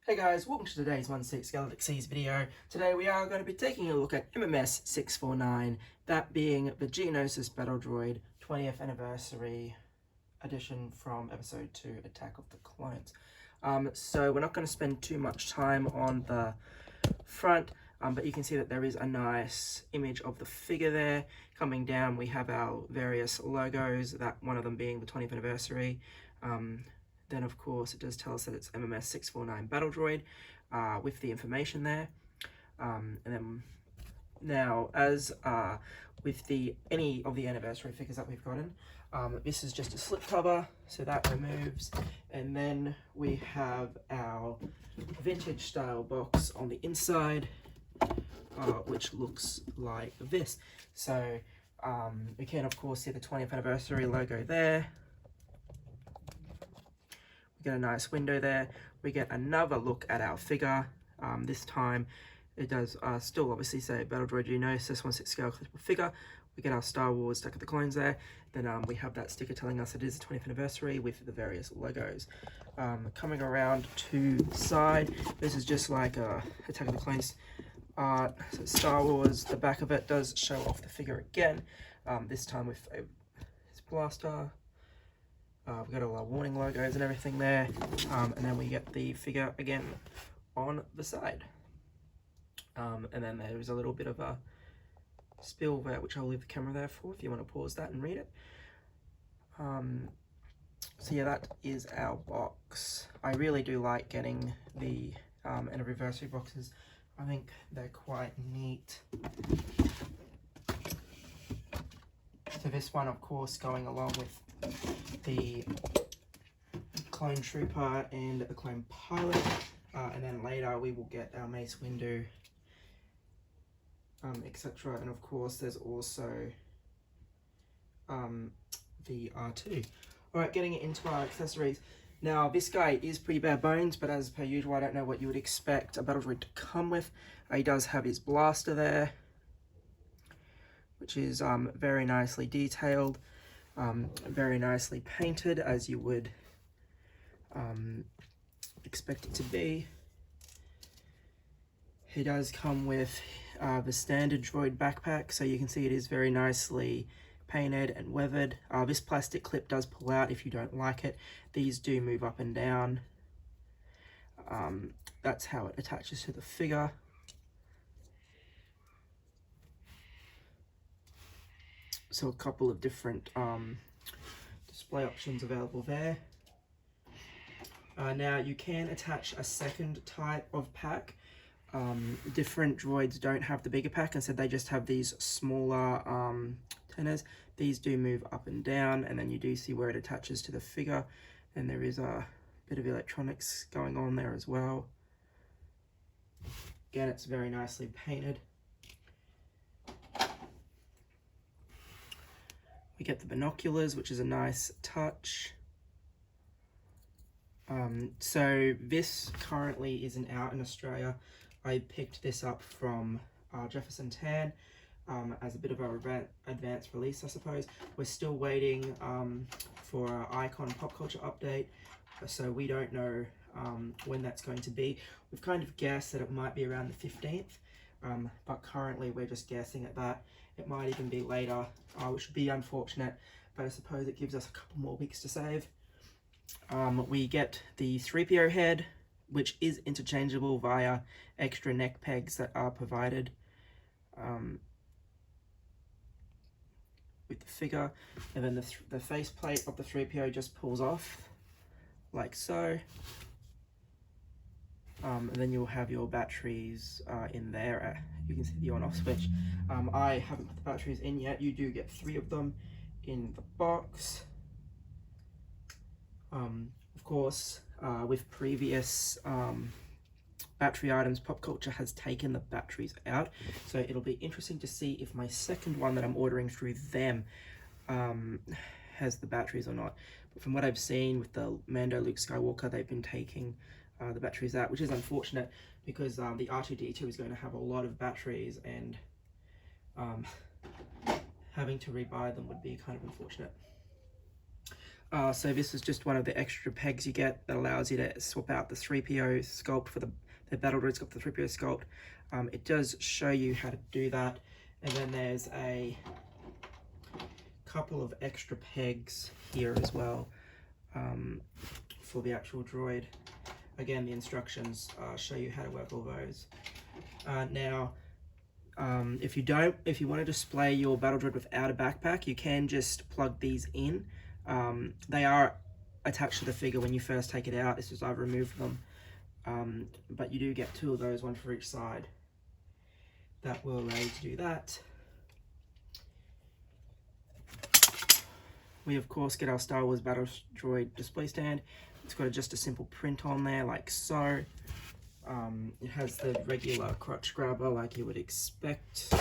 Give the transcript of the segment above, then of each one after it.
Hey guys, welcome to today's 1/6 Galaxies video. Today we are going to be taking a look at MMS 649, that being the Geonosis Battle Droid 20th Anniversary edition from Episode 2, Attack of the Clones. So we're not going to spend too much time on the front, but you can see that there is a nice image of the figure there. Coming down we have our various logos, that one of them being the 20th Anniversary. Then of course it does tell us that it's MMS 649 Battle Droid with the information there. And then now, as with any of the anniversary figures that we've gotten, this is just a slip cover, so that removes. And then we have our vintage style box on the inside, which looks like this. So we can of course see the 20th anniversary logo there. We get a nice window there. We get another look at our figure. This time it does still obviously say Battle Droid Geonosis 1/6 scale collectible figure. We get our Star Wars Attack of the Clones there. Then we have that sticker telling us it is the 20th anniversary with the various logos. Coming around to the side, this is just like Attack of the Clones art. So Star Wars, the back of it does show off the figure again, this time with his blaster. We've got all our warning logos and everything there, and then we get the figure again on the side. And then there's a little bit of a spill there, which I'll leave the camera there for if you want to pause that and read it. So yeah, that is our box. I really do like getting the anniversary boxes. I think they're quite neat. So this one, of course, going along with the Clone Trooper and the Clone Pilot, and then later we will get our Mace Windu, etc. And of course there's also the R2. Alright, getting into our accessories. Now this guy is pretty bare bones, but as per usual I don't know what you would expect a Battle Droid to come with. He does have his blaster there, which is very nicely detailed. Very nicely painted, as you would expect it to be. He does come with the standard droid backpack, so you can see it is very nicely painted and weathered. This plastic clip does pull out if you don't like it. These do move up and down. That's how it attaches to the figure. So a couple of different display options available there. Now you can attach a second type of pack. Different droids don't have the bigger pack, instead they just have these smaller tenors. These do move up and down, and then you do see where it attaches to the figure, and there is a bit of electronics going on there as well. Again, it's very nicely painted. We get the binoculars, which is a nice touch. So this currently isn't out in Australia. I picked this up from Jefferson Tan as a bit of a advanced release, I suppose. We're still waiting for our Icon pop culture update, so we don't know when that's going to be. We've kind of guessed that it might be around the 15th, but currently we're just guessing at that. It might even be later, which would be unfortunate, but I suppose it gives us a couple more weeks to save. We get the 3PO head, which is interchangeable via extra neck pegs that are provided with the figure, and then the faceplate of the 3PO just pulls off like so. And then you'll have your batteries in there. You can see the on-off switch. I haven't put the batteries in yet. You do get 3 of them in the box. Of course, with previous battery items, Pop Culture has taken the batteries out, so it'll be interesting to see if my second one that I'm ordering through them has the batteries or not. But from what I've seen with the Mando Luke Skywalker, they've been taking the batteries out, which is unfortunate because the R2-D2 is going to have a lot of batteries, and having to rebuy them would be kind of unfortunate. So this is just one of the extra pegs you get that allows you to swap out the 3PO sculpt for the Battle Droid sculpt, the 3PO sculpt. It does show you how to do that. And then there's a couple of extra pegs here as well for the actual droid. Again, the instructions show you how to work all those. Now, if you want to display your Battle Droid without a backpack, you can just plug these in. They are attached to the figure when you first take it out. It's just I've removed them. But you do get two of those, one for each side. That will allow you to do that. We of course get our Star Wars Battle Droid display stand. It's got just a simple print on there like so. It has the regular crotch grabber like you would expect.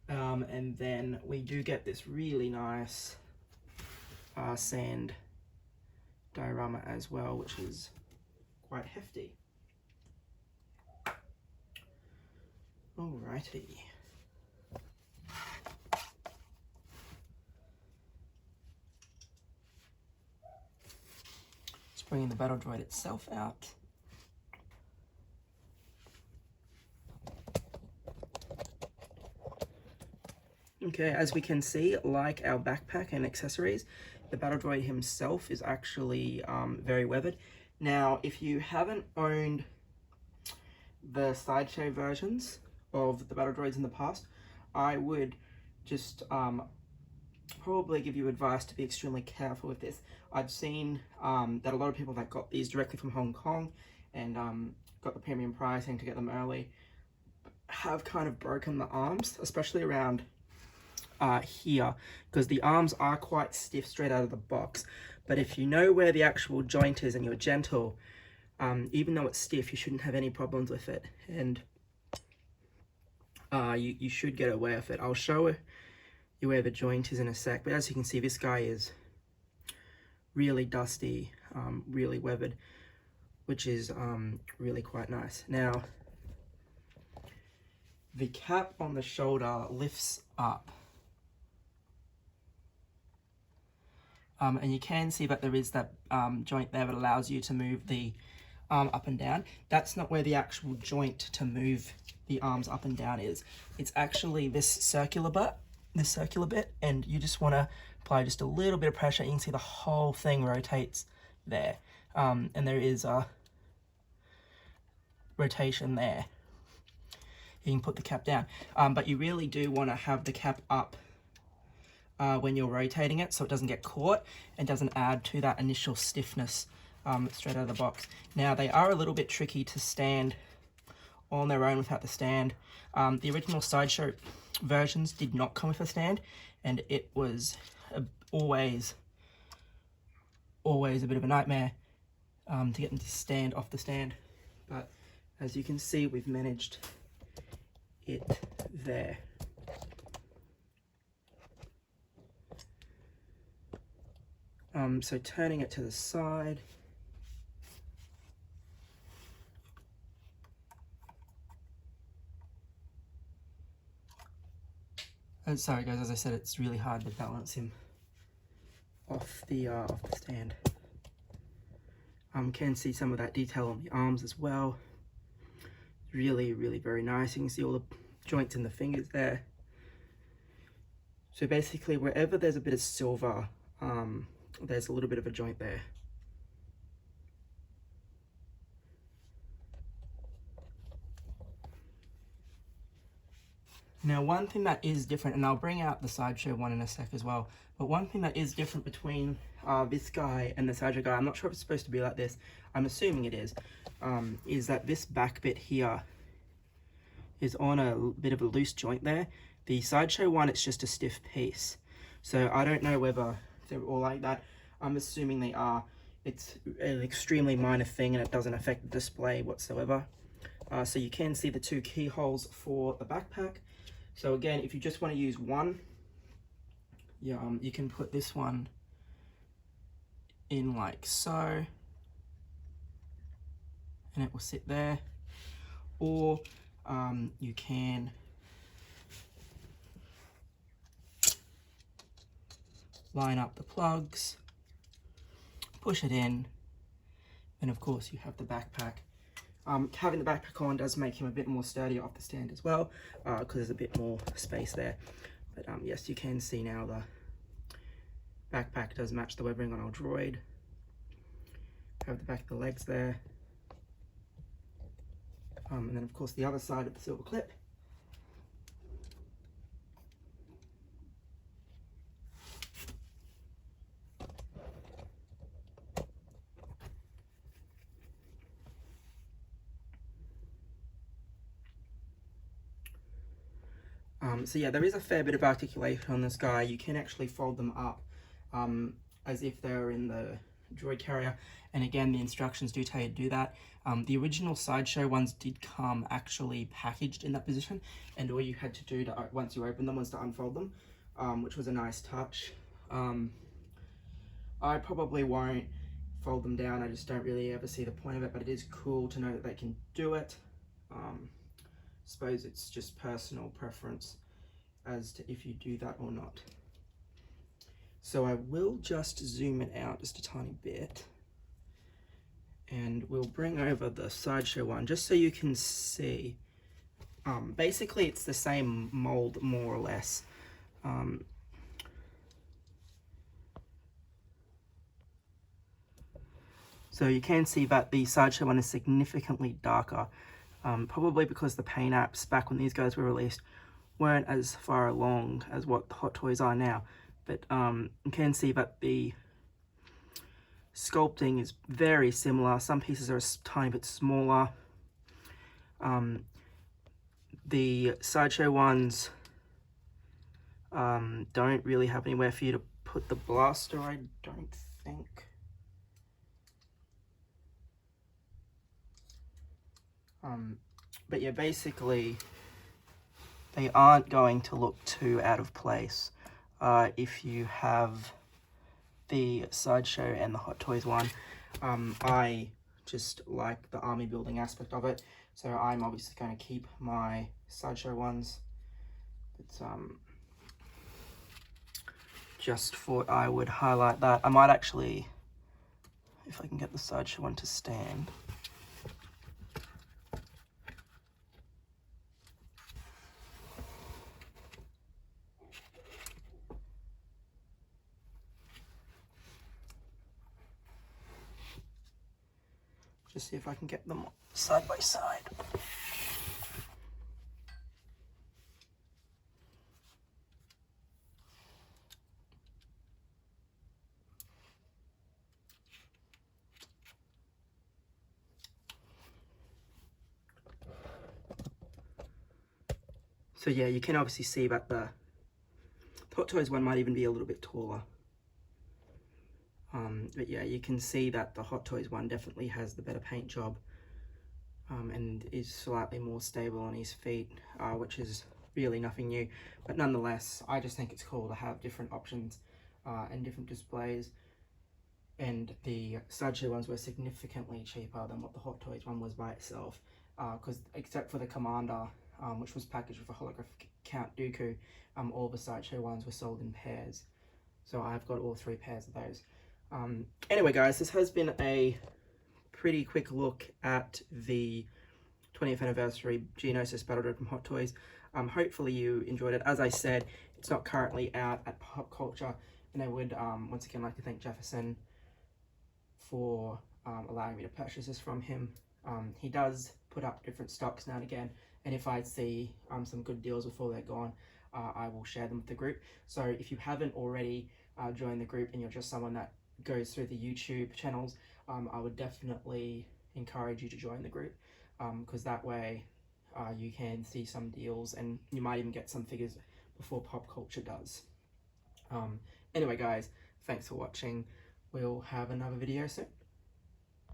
And then we do get this really nice sand diorama as well, which is quite hefty. Alrighty. Just bringing the Battle Droid itself out. Okay, as we can see, like our backpack and accessories, the Battle Droid himself is actually very weathered. Now, if you haven't owned the sideshow versions of the Battle Droids in the past, I would just probably give you advice to be extremely careful with this. I've seen that a lot of people that got these directly from Hong Kong and got the premium pricing to get them early have kind of broken the arms, especially around here, because the arms are quite stiff straight out of the box. But if you know where the actual joint is and you're gentle, even though it's stiff, you shouldn't have any problems with it, and you should get away with it. I'll show you where the joint is in a sec, but as you can see, this guy is really dusty, really weathered, which is really quite nice. Now, the cap on the shoulder lifts up. And you can see that there is that joint there that allows you to move the arm up and down. That's not where the actual joint to move the arms up and down is. It's actually this circular bit, and you just want to apply just a little bit of pressure. You can see the whole thing rotates there, and there is a rotation there. You can put the cap down, but you really do want to have the cap up when you're rotating it, so it doesn't get caught and doesn't add to that initial stiffness straight out of the box. Now, they are a little bit tricky to stand on their own without the stand. The original sideshow versions did not come with a stand, and it was always a bit of a nightmare to get them to stand off the stand. But as you can see, we've managed it there. So turning it to the side. And sorry guys, as I said, it's really hard to balance him off the stand. Can see some of that detail on the arms as well. Really, really very nice. You can see all the joints in the fingers there. So basically, wherever there's a bit of silver, there's a little bit of a joint there. Now, one thing that is different, and I'll bring out the sideshow one in a sec as well, but one thing that is different between this guy and the sideshow guy, I'm not sure if it's supposed to be like this, I'm assuming it is that this back bit here is on a bit of a loose joint there. The sideshow one, it's just a stiff piece. So I don't know whether they're all like that. I'm assuming they are. It's an extremely minor thing and it doesn't affect the display whatsoever. So you can see the two keyholes for the backpack. So again, if you just want to use one, you can put this one in like so, and it will sit there. Or you can line up the plugs, push it in, and of course you have the backpack. Having the backpack on does make him a bit more sturdy off the stand as well, because there's a bit more space there. But yes, you can see now the backpack does match the webbing on our droid. Have the back of the legs there. And then of course the other side of the silver clip. So yeah, there is a fair bit of articulation on this guy. You can actually fold them up as if they're in the droid carrier, and again the instructions do tell you to do that. The original Sideshow ones did come actually packaged in that position, and all you had to do to, once you open them, was to unfold them, which was a nice touch. I probably won't fold them down, I just don't really ever see the point of it, but it is cool to know that they can do it. Suppose it's just personal preference as to if you do that or not. So I will just zoom it out just a tiny bit, and we'll bring over the Sideshow one just so you can see. Basically it's the same mold more or less. So you can see that the Sideshow one is significantly darker, probably because the paint apps back when these guys were released weren't as far along as what the Hot Toys are now. But you can see that the sculpting is very similar. Some pieces are a tiny bit smaller. The Sideshow ones don't really have anywhere for you to put the blaster, I don't think. But yeah, basically they aren't going to look too out of place if you have the Sideshow and the Hot Toys one. I just like the army building aspect of it, so I'm obviously going to keep my Sideshow ones. It's just thought I would highlight that. I might actually, if I can get the Sideshow one to stand. Just see if I can get them side by side. So yeah, you can obviously see that the Hot Toys one might even be a little bit taller. But yeah, you can see that the Hot Toys one definitely has the better paint job, and is slightly more stable on his feet, which is really nothing new. But nonetheless, I just think it's cool to have different options and different displays. And the Sideshow ones were significantly cheaper than what the Hot Toys one was by itself, because except for the Commander, which was packaged with a holographic Count Dooku, all the Sideshow ones were sold in pairs. So I've got all 3 pairs of those. Anyway guys, this has been a pretty quick look at the 20th anniversary Geonosis Battle Droid from Hot Toys. Hopefully you enjoyed it. As I said, it's not currently out at Pop Culture, and I would once again like to thank Jefferson for allowing me to purchase this from him. He does put up different stocks now and again, and if I see some good deals before they're gone, I will share them with the group. So if you haven't already joined the group and you're just someone that goes through the YouTube channels, I would definitely encourage you to join the group, because that way you can see some deals and you might even get some figures before Pop Culture does. Anyway guys, thanks for watching. We'll have another video soon.